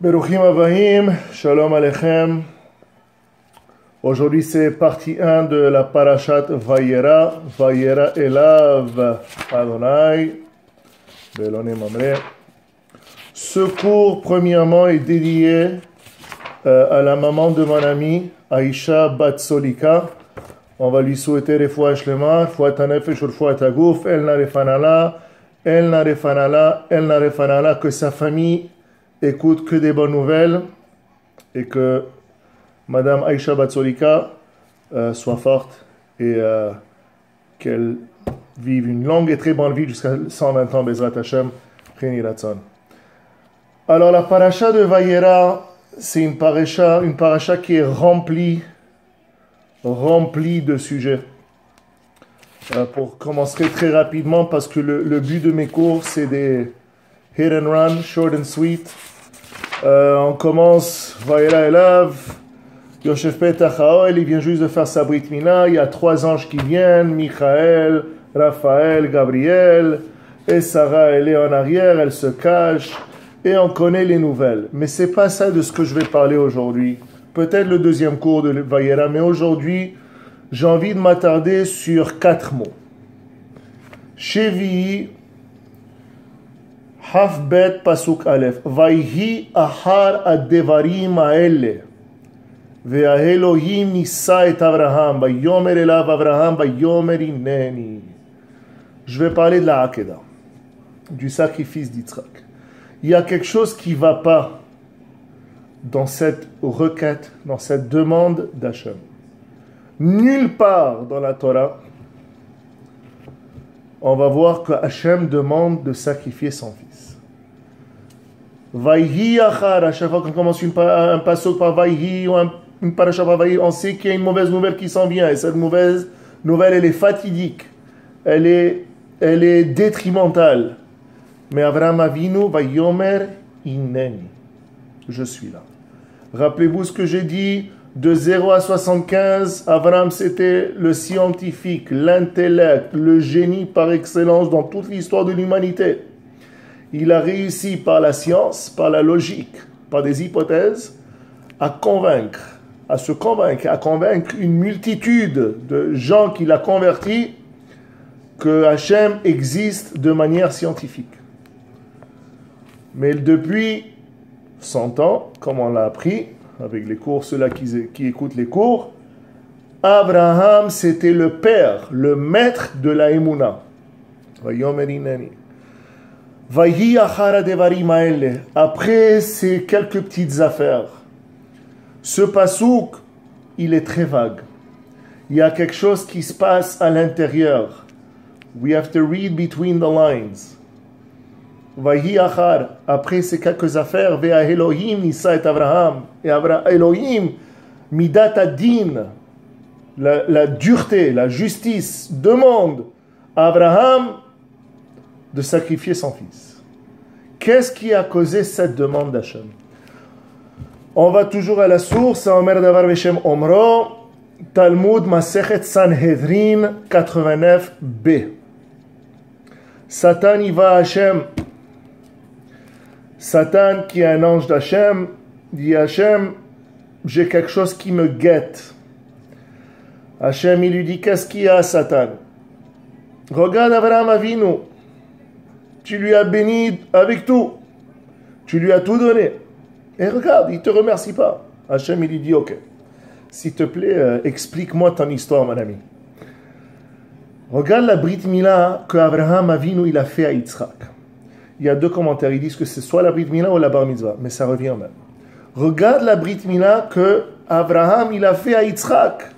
Beruchim Avahim, Shalom Aleichem. Aujourd'hui c'est partie 1 de la parashat Vayera. Vayera Elav Adonai Beloné Mamre. Ce cours premièrement est dédié à la maman de mon ami Aïcha Batsolika. On va lui souhaiter Refoua Shlema, Refoua Tanefesh, Refoua Tagouf, El Narefanala, El Narefanala, El Narefanala, que sa famille écoute que des bonnes nouvelles et que Madame Aïcha Batsolika soit forte et qu'elle vive une longue et très bonne vie jusqu'à 120 ans, Bezrat Hashem, Cheni Ratzon. Alors la paracha de Vayera, c'est une paracha qui est remplie de sujets. Pour commencer très rapidement, parce que le but de mes cours, c'est des hit and run, short and sweet. On commence, Vayera Elav, Yosef Petach Haoel, il vient juste de faire sa Brit Mila, il y a 3 anges qui viennent, Michael, Raphaël, Gabriel, et Sarah, elle est en arrière, elle se cache, et on connaît les nouvelles. Mais c'est pas ça de ce que je vais parler aujourd'hui. Peut-être le deuxième cours de Vayera, mais aujourd'hui, j'ai envie de m'attarder sur 4 mots. Shevi, Hafbet Pasuk Aleph, Vayhi Ahar Adevarim Aele, Ve'a Elohim Nissa et Abraham, Vayomer Elav Abraham, Vayomer Ineni. Je vais parler de la Hakeda, du sacrifice d'Yitzhak. Il y a quelque chose qui ne va pas dans cette requête, dans cette demande d'Hachem. Nulle part dans la Torah, on va voir que Hachem demande de sacrifier son fils. Vayhi achar, à chaque fois qu'on commence un pasuk par Vayhi ou une paracha par Vayhi, on sait qu'il y a une mauvaise nouvelle qui s'en vient. Et cette mauvaise nouvelle, elle est fatidique. Elle est détrimentale. Mais Avraham Avinu va yomer ineni. Je suis là. Rappelez-vous ce que j'ai dit, de 0 à 75, Avraham c'était le scientifique, l'intellect, le génie par excellence dans toute l'histoire de l'humanité. Il a réussi par la science, par la logique, par des hypothèses, à se convaincre une multitude de gens qu'il a convertis que Hachem existe de manière scientifique. Mais depuis 100 ans, comme on l'a appris, avec les cours, ceux-là qui écoutent les cours, Abraham, c'était le père, le maître de la Emouna. Après ces quelques petites affaires, ce pasouk, il est très vague. Il y a quelque chose qui se passe à l'intérieur. We have to read between the lines. Vayhi achar, après ces quelques affaires, Ve'a Elohim Nissa et Abraham. Et Elohim, Midat Adin, la dureté, la justice, demande à Abraham de sacrifier son fils. Qu'est-ce qui a causé cette demande d'Hachem? On va toujours à la source, à Omer Davar Veshem Omro, Talmud Masechet Sanhedrin 89b. Satan y va à Hachem. Satan, qui est un ange d'Hachem, dit à Hachem, j'ai quelque chose qui me guette. Hachem, il lui dit, qu'est-ce qu'il y a, Satan? Regarde Avraham Avinu. Tu lui as béni avec tout. Tu lui as tout donné. Et regarde, il ne te remercie pas. Hachem, il lui dit, ok. S'il te plaît, explique-moi ton histoire, mon ami. Regarde la Brit Mila que Avraham Avinu, il a fait à Yitzhak. Il y a 2 commentaires, ils disent que c'est soit la Brit Mila ou la Bar Mitzvah, mais ça revient même. Regarde la Brit Mila que Abraham il a fait à Yitzhak.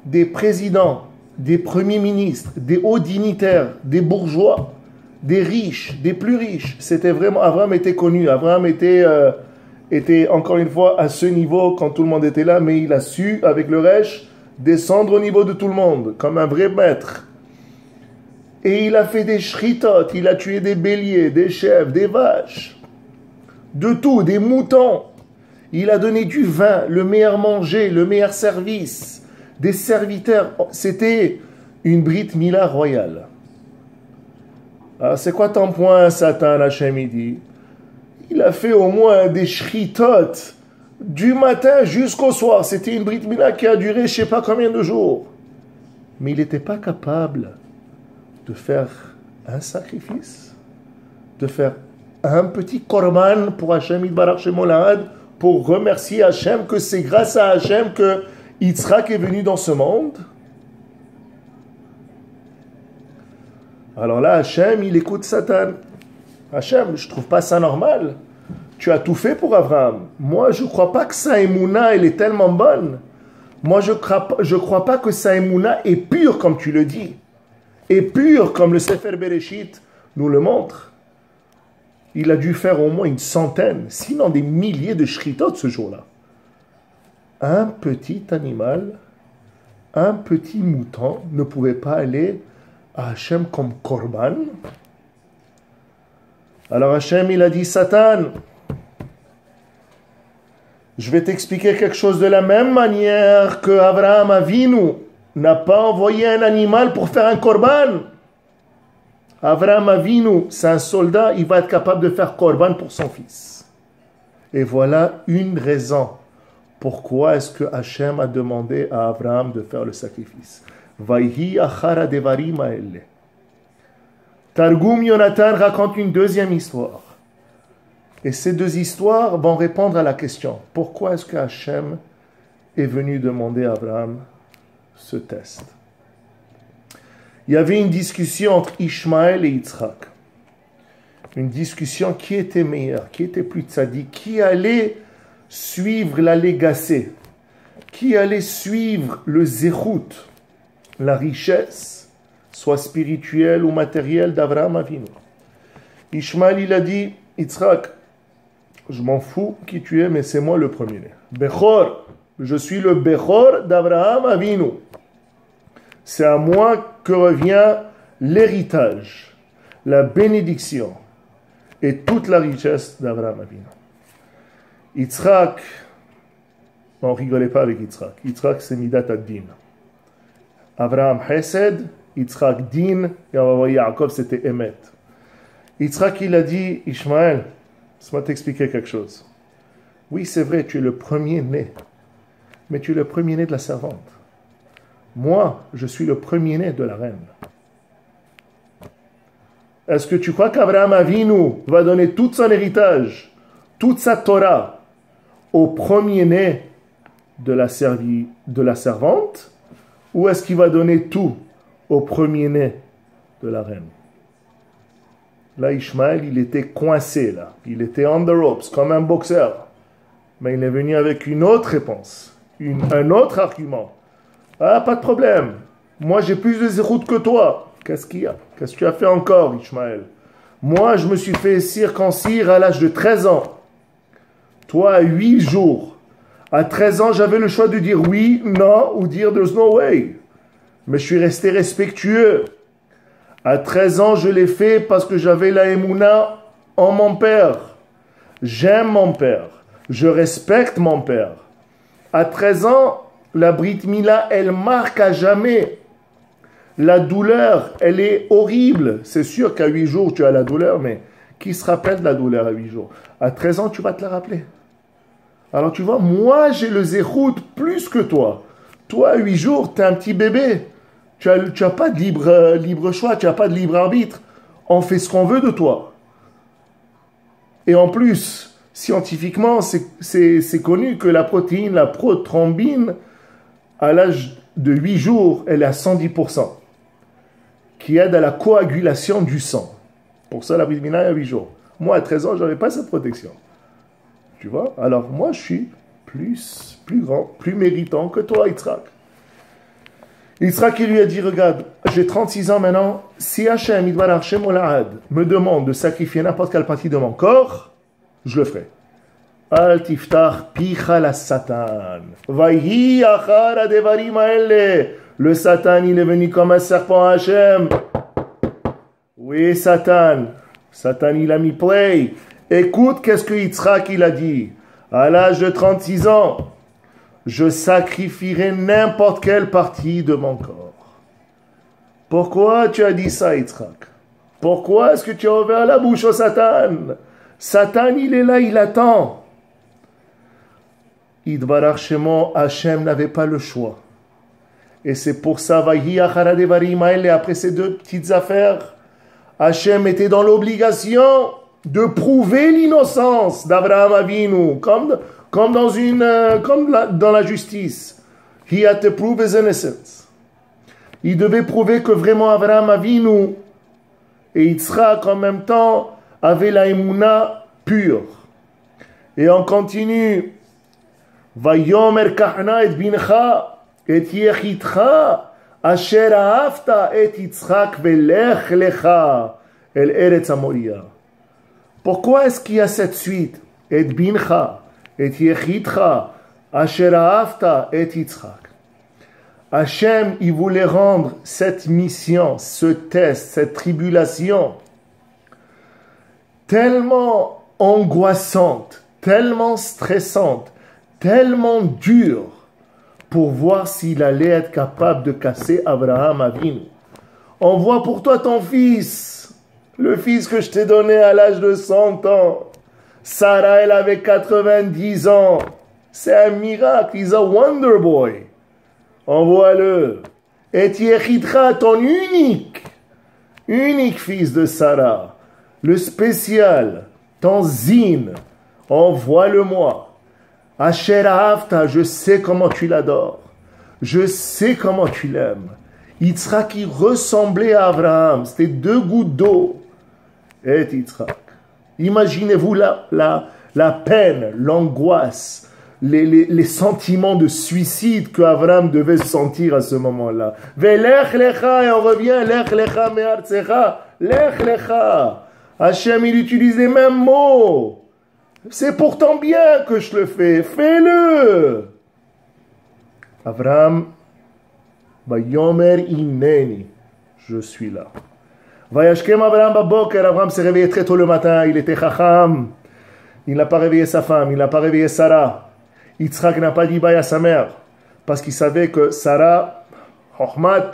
Des présidents, des premiers ministres, des hauts dignitaires, des bourgeois, des riches, des plus riches. C'était vraiment, Abraham était connu, Abraham était encore une fois à ce niveau quand tout le monde était là, mais il a su, avec le Resh, descendre au niveau de tout le monde, comme un vrai maître. Et il a fait des shritot, il a tué des béliers, des chèvres, des vaches, de tout, des moutons. Il a donné du vin, le meilleur manger, le meilleur service, des serviteurs. C'était une Brit Mila royale. Alors, c'est quoi ton point, Satan, Hachem, il dit? Il a fait au moins des shritot du matin jusqu'au soir. C'était une Brit Mila qui a duré je ne sais pas combien de jours. Mais il n'était pas capable de faire un sacrifice, de faire un petit korban pour Hachem Yitbarach Shemo Lahad, pour remercier Hachem que c'est grâce à Hachem que Yitzhak est venu dans ce monde. Alors là, Hachem, il écoute Satan. Hachem, je ne trouve pas ça normal. Tu as tout fait pour Abraham. Moi, je ne crois pas que sa émouna, elle est tellement bonne. Moi, je ne crois pas que sa émouna est pure, comme tu le dis. Est pure, comme le Sefer Bereshit nous le montre. Il a dû faire au moins une centaine, sinon des milliers de shritot ce jour-là. Un petit animal, un petit mouton ne pouvait pas aller à Hachem comme korban. Alors Hachem, il a dit, Satan, je vais t'expliquer quelque chose de la même manière que Abraham Avinu n'a pas envoyé un animal pour faire un korban. Abraham Avinu, c'est un soldat, il va être capable de faire korban pour son fils. Et voilà une raison. Pourquoi est-ce que Hachem a demandé à Abraham de faire le sacrifice? Vayhi achara devarim haele. Targum Yonatan raconte une deuxième histoire. Et ces deux histoires vont répondre à la question. Pourquoi est-ce que Hachem est venu demander à Abraham ce test? Il y avait une discussion entre Ishmaël et Yitzhak. Une discussion qui était meilleure, qui était plus tzaddik, qui allait suivre la légacée, qui allait suivre le zéhout, la richesse, soit spirituelle ou matérielle d'Abraham Avinu. Ishmaël, il a dit, Yitzhak, je m'en fous qui tu es, mais c'est moi le premier-né. Bechor, je suis le Bechor d'Abraham Avinu. C'est à moi que revient l'héritage, la bénédiction et toute la richesse d'Abraham Avinu. Yitzhak, on rigolait pas avec Yitzhak. Yitzhak, c'est Midat ad-Din. Abraham Hesed, Yitzhak Din, et Yaakov, c'était Emet. Yitzhak, il a dit, Ishmaël, laisse-moi t'expliquer quelque chose. Oui, c'est vrai, tu es le premier-né, mais tu es le premier-né de la servante. Moi, je suis le premier-né de la reine. Est-ce que tu crois qu'Abraham Avinu va donner tout son héritage, toute sa Torah, au premier-né de la servante, ou est-ce qu'il va donner tout au premier-né de la reine? Là, Ishmaël, il était coincé, là. Il était on the ropes, comme un boxeur. Mais il est venu avec une autre réponse, un autre argument. Ah, pas de problème. Moi, j'ai plus de zérout que toi. Qu'est-ce qu'il y a? Qu'est-ce que tu as fait encore, Ishmaël? Moi, je me suis fait circoncire à l'âge de 13 ans. Toi, à 8 jours. À 13 ans, j'avais le choix de dire oui, non, ou dire there's no way. Mais je suis resté respectueux. À 13 ans, je l'ai fait parce que j'avais la émouna en mon père. J'aime mon père. Je respecte mon père. À 13 ans, la Brit Mila, elle marque à jamais. La douleur, elle est horrible. C'est sûr qu'à 8 jours, tu as la douleur, mais qui se rappelle de la douleur à 8 jours? À 13 ans, tu vas te la rappeler. Alors tu vois, moi, j'ai le zéhout plus que toi. Toi, à 8 jours, tu es un petit bébé. Tu n'as pas de libre choix, tu n'as pas de libre arbitre. On fait ce qu'on veut de toi. Et en plus, scientifiquement, c'est connu que la protéine, la prothrombine, à l'âge de 8 jours, elle est à 110%, qui aide à la coagulation du sang. Pour ça, la Brit Mila est à 8 jours. Moi, à 13 ans, je n'avais pas cette protection. Tu vois? Alors, moi, je suis plus grand, plus méritant que toi, Yitzhak. Yitzhak, il lui a dit, regarde, j'ai 36 ans maintenant, si Hachem, Yitbarach Shemo Lahad, me demande de sacrifier n'importe quelle partie de mon corps, je le ferai. Al tiftach picha la Satan. Vayhi achara devarim haele. Le Satan, il est venu comme un serpent à Hachem. Oui, Satan. Satan, il a mis play. Écoute, qu'est-ce que Yitzhak, il a dit. À l'âge de 36 ans, je sacrifierai n'importe quelle partie de mon corps. Pourquoi tu as dit ça, Yitzhak? Pourquoi est-ce que tu as ouvert la bouche au Satan? Satan, il est là, il attend. Idbarach Shemo, Hachem n'avait pas le choix. Et c'est pour ça, Vahi Achara Devarim Haele, après ces deux petites affaires, Hachem était dans l'obligation de prouver l'innocence d'Abraham Avinu, comme dans la justice. He had to prove his innocence. Il devait prouver que vraiment Abraham Avinu et Yitzhak en même temps avaient la émouna pure. Et on continue. Vayomer Kahna et bincha et yechitcha asher ahavta et Yitzhak velech lecha el eretz Moria. Pourquoi est-ce qu'il y a cette suite? Et bincha et yechitcha asher ahavta et Yitzhak. Hachem, il voulait rendre cette mission, ce test, cette tribulation tellement angoissante, tellement stressante, tellement dure pour voir s'il allait être capable de casser Abraham Avinu. Envoie pour toi ton fils, le fils que je t'ai donné à l'âge de 100 ans. Sarah, elle avait 90 ans. C'est un miracle, he's a wonder boy. Envoie-le. Et Yechidra, ton unique fils de Sarah, le spécial, ton zine, envoie-le-moi. Asher Ahavta, je sais comment tu l'adores. Je sais comment tu l'aimes. Yitzhak qui ressemblait à Abraham, c'était 2 gouttes d'eau. Et Yitzhak. Imaginez-vous la peine, l'angoisse, les sentiments de suicide que Abraham devait sentir à ce moment-là. Velech lecha, et on revient, lech lecha me'artzecha, lech lecha. Hachem, il utilise les mêmes mots. C'est pourtant bien que je le fais, fais-le. Abraham, Vayomer inneni, je suis là. Vayashkem Abraham baboker, Abraham s'est réveillé très tôt le matin, il était chacham. Il n'a pas réveillé sa femme, il n'a pas réveillé Sarah. Yitzhak n'a pas dit bye à sa mère, parce qu'il savait que Sarah, Chochmat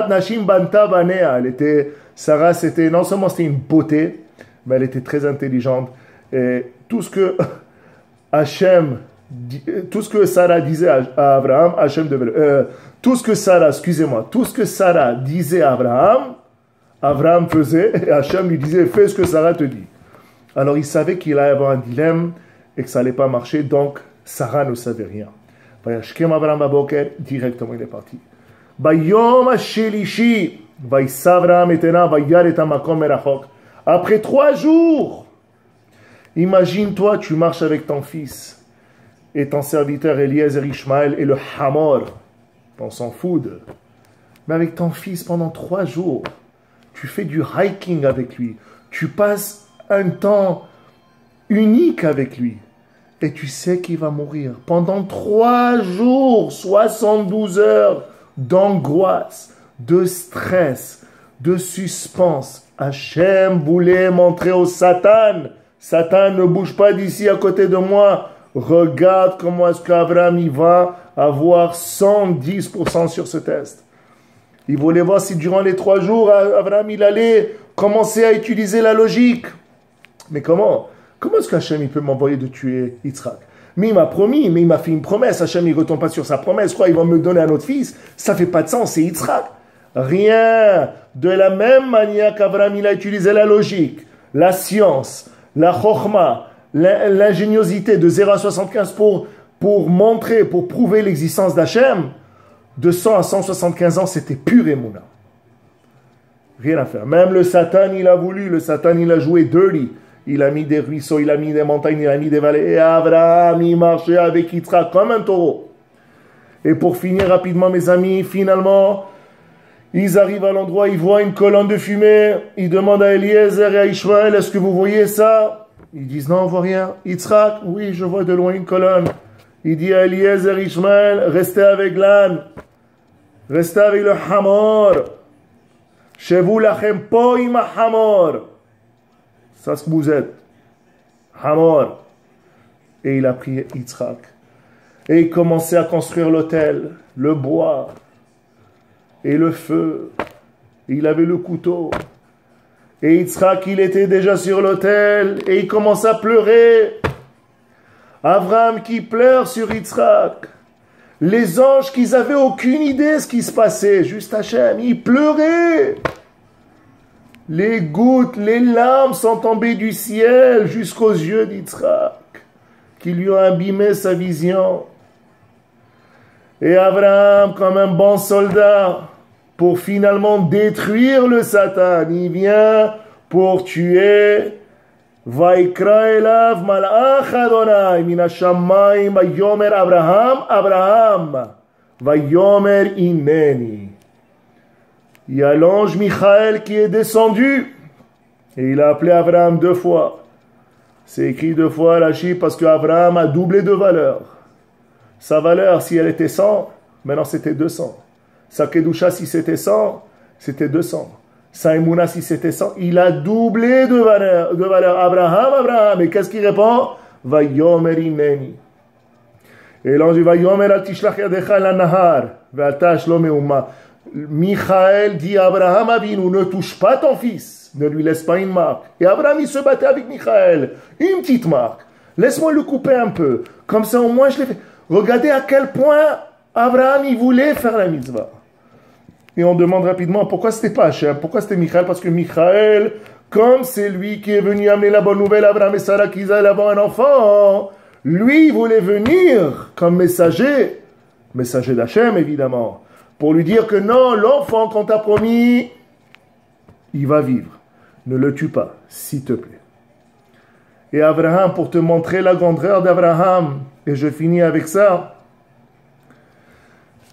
Nashim Banta Banea, Sarah, non seulement c'était une beauté, mais elle était très intelligente. Et tout ce que Sarah disait à Abraham, tout ce que Sarah disait à Abraham faisait, et Hachem lui disait, fais ce que Sarah te dit. Alors il savait qu'il allait avoir un dilemme et que ça n'allait pas marcher, donc Sarah ne savait rien. Vayashkem Abraham baboker, directement il est parti. Bayom hashelishi, vaysa Abraham etena, vayar et hamakom merachok. Après 3 jours, imagine-toi, tu marches avec ton fils et ton serviteur Eliezer Ishmael et le Hamor, on s'en fout de. Mais avec ton fils pendant 3 jours, tu fais du hiking avec lui, tu passes un temps unique avec lui. Et tu sais qu'il va mourir. Pendant 3 jours, 72 heures d'angoisse, de stress, de suspense. Hachem voulait montrer au Satan, Satan, ne bouge pas d'ici à côté de moi. Regarde comment est-ce qu'Abraham il va avoir 110% sur ce test. Il voulait voir si durant les 3 jours, Abraham il allait commencer à utiliser la logique. Mais comment est-ce qu'Hachem il peut m'envoyer de tuer Yitzhak? Mais il m'a promis, mais il m'a fait une promesse. Hachem il ne retombe pas sur sa promesse. Quoi, il va me donner un autre fils? Ça ne fait pas de sens, c'est Yitzhak. Rien. De la même manière qu'Abraham il a utilisé la logique, la science, la chokhma, l'ingéniosité de 0 à 75 pour montrer, pour prouver l'existence d'Hachem, de 100 à 175 ans, c'était pur émouna. Rien à faire. Même le Satan, il a voulu, le Satan, il a joué dirty. Il a mis des ruisseaux, il a mis des montagnes, il a mis des vallées. Et Abraham, il marchait avec Yitzhak comme un taureau. Et pour finir rapidement, mes amis, finalement, ils arrivent à l'endroit, ils voient une colonne de fumée. Ils demandent à Eliezer et à Ishmael, est-ce que vous voyez ça? Ils disent, non, on ne voit rien. Yitzhak, oui, je vois de loin une colonne. Il dit à Eliezer et Ishmael, restez avec l'âne. Restez avec le hamor. Chez vous, lachem po ima hamor. C'est ce que vous êtes. Hamor. Et il a pris Yitzhak. Et il commençait à construire l'autel, le bois et le feu. Et il avait le couteau. Et Yitzhak, il était déjà sur l'autel et il commence à pleurer. Abraham qui pleure sur Yitzhak. Les anges qui n'avaient aucune idée de ce qui se passait, juste Hachem, ils pleuraient. Les gouttes, les larmes sont tombées du ciel jusqu'aux yeux d'Yitzhak, qui lui ont abîmé sa vision. Et Abraham, comme un bon soldat, pour finalement détruire le Satan, il vient pour tuer. Vaikra elav malach Adonai min hashamayim vayomer Abraham, Abraham, vayomer ineni. Il y a l'ange Michael qui est descendu et il a appelé Abraham 2 fois. C'est écrit 2 fois Rashi parce que Abraham a doublé de valeur. Sa valeur, si elle était 100, maintenant c'était 200. Sa Kedusha, si c'était 100, c'était 200. Sa Emouna, si c'était 100, il a doublé de valeur. Abraham, Abraham. Et qu'est-ce qu'il répond? Vayomer ineni. Et l'ange dit Vayomer al tishlach yadecha la nahar, ve'atash lo meuma. Michael dit à Abraham Avinu, ne touche pas ton fils, ne lui laisse pas une marque. Et Abraham, il se battait avec Michael. Une petite marque. Laisse-moi le couper un peu. Comme ça, au moins, je l'ai fait. Regardez à quel point Abraham, il voulait faire la mitzvah. Et on demande rapidement pourquoi c'était pas Hachem, pourquoi c'était Michael? Parce que Michael, comme c'est lui qui est venu amener la bonne nouvelle à Abraham et Sarah qu'ils allaient avoir un enfant, lui, il voulait venir comme messager d'Hachem évidemment, pour lui dire que non, l'enfant qu'on t'a promis, il va vivre. Ne le tue pas, s'il te plaît. Et Abraham, pour te montrer la grandeur d'Abraham, et je finis avec ça,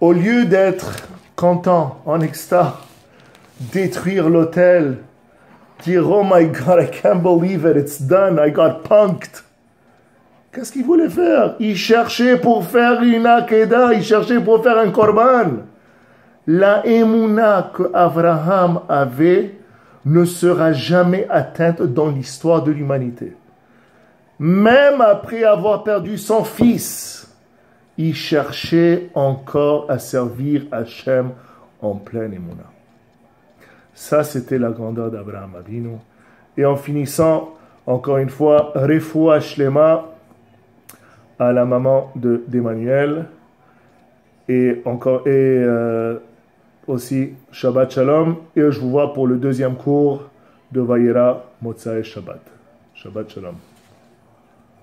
au lieu d'être content, en extase, détruire l'autel, dire oh my God, I can't believe it, it's done, I got punked. Qu'est-ce qu'il voulait faire? Il cherchait pour faire une akeda, il cherchait pour faire un korban. La émouna que Abraham avait ne sera jamais atteinte dans l'histoire de l'humanité. Même après avoir perdu son fils, il cherchait encore à servir Hachem en pleine émouna. Ça, c'était la grandeur d'Abraham Avinu. Et en finissant, encore une fois, Refoua Shlema à la maman d'Emmanuel. Et aussi Shabbat Shalom. Et je vous vois pour le 2e cours de Vayera Motzai Shabbat. Shabbat Shalom.